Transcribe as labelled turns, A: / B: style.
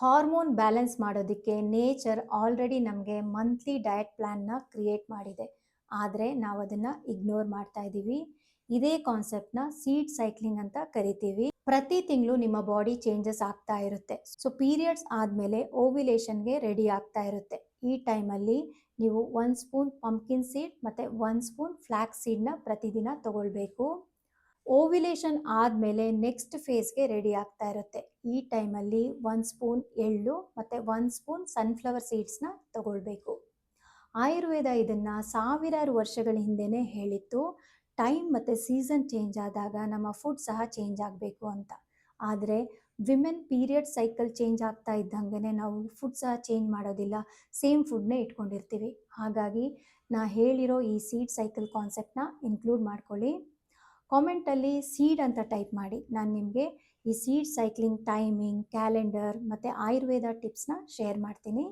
A: Hormone balance ಮಾಡೋದಕ್ಕೆ nature already ನಮಗೆ monthly diet ಪ್ಲ್ಯಾನ್ನ create ಮಾಡಿದೆ. ಆದರೆ ನಾವು ಅದನ್ನು ಇಗ್ನೋರ್ ಮಾಡ್ತಾ ಇದ್ದೀವಿ. ಇದೇ ಕಾನ್ಸೆಪ್ಟ್ನ ಸೀಡ್ ಸೈಕ್ಲಿಂಗ್ ಅಂತ ಕರಿತೀವಿ. ಪ್ರತಿ ತಿಂಗಳು ನಿಮ್ಮ ಬಾಡಿ ಚೇಂಜಸ್ ಆಗ್ತಾ ಇರುತ್ತೆ. ಸೊ ಪೀರಿಯಡ್ಸ್ ಆದಮೇಲೆ ಓವ್ಯುಲೇಷನ್ಗೆ ರೆಡಿ ಆಗ್ತಾ ಇರುತ್ತೆ. ಈ ಟೈಮಲ್ಲಿ ನೀವು 1 ಸ್ಪೂನ್ ಪಂಪ್ಕಿನ್ ಸೀಡ್ ಮತ್ತು 1 ಸ್ಪೂನ್ ಫ್ಲ್ಯಾಕ್ಸ್ ಸೀಡ್ನ ಪ್ರತಿದಿನ ತಗೊಳ್ಬೇಕು. ಓವ್ಯುಲೇಷನ್ ಆದಮೇಲೆ ನೆಕ್ಸ್ಟ್ ಫೇಸ್ಗೆ ರೆಡಿ ಆಗ್ತಾ ಇರುತ್ತೆ. ಈ ಟೈಮಲ್ಲಿ 1 ಸ್ಪೂನ್ ಎಳ್ಳು ಮತ್ತು 1 ಸ್ಪೂನ್ ಸನ್ಫ್ಲವರ್ ಸೀಡ್ಸ್ನ ತಗೊಳ್ಬೇಕು. ಆಯುರ್ವೇದ ಇದನ್ನು ಸಾವಿರಾರು ವರ್ಷಗಳ ಹಿಂದೆನೇ ಹೇಳಿತ್ತು. ಟೈಮ್ ಮತ್ತು ಸೀಸನ್ ಚೇಂಜ್ ಆದಾಗ ನಮ್ಮ ಫುಡ್ ಸಹ ಚೇಂಜ್ ಆಗಬೇಕು ಅಂತ. ಆದರೆ ವಿಮೆನ್ ಪೀರಿಯಡ್ ಸೈಕಲ್ ಚೇಂಜ್ ಆಗ್ತಾ ಇದ್ದಂಗೆ ನಾವು ಫುಡ್ ಸಹ ಚೇಂಜ್ ಮಾಡೋದಿಲ್ಲ, ಸೇಮ್ ಫುಡ್ನೇ ಇಟ್ಕೊಂಡಿರ್ತೀವಿ. ಹಾಗಾಗಿ ನಾ ಹೇಳಿರೋ ಈ ಸೀಡ್ ಸೈಕಲ್ ಕಾನ್ಸೆಪ್ಟ್ನ ಇನ್ಕ್ಲೂಡ್ ಮಾಡ್ಕೊಳ್ಳಿ. ಕಾಮೆಂಟಲ್ಲಿ ಸೀಡ್ ಅಂತ ಟೈಪ್ ಮಾಡಿ. ನಾನು ನಿಮಗೆ ಈ ಸೀಡ್ ಸೈಕ್ಲಿಂಗ್ ಟೈಮಿಂಗ್, ಕ್ಯಾಲೆಂಡರ್ ಮತ್ತು ಆಯುರ್ವೇದ ಟಿಪ್ಸ್ನ ಶೇರ್ ಮಾಡ್ತೀನಿ.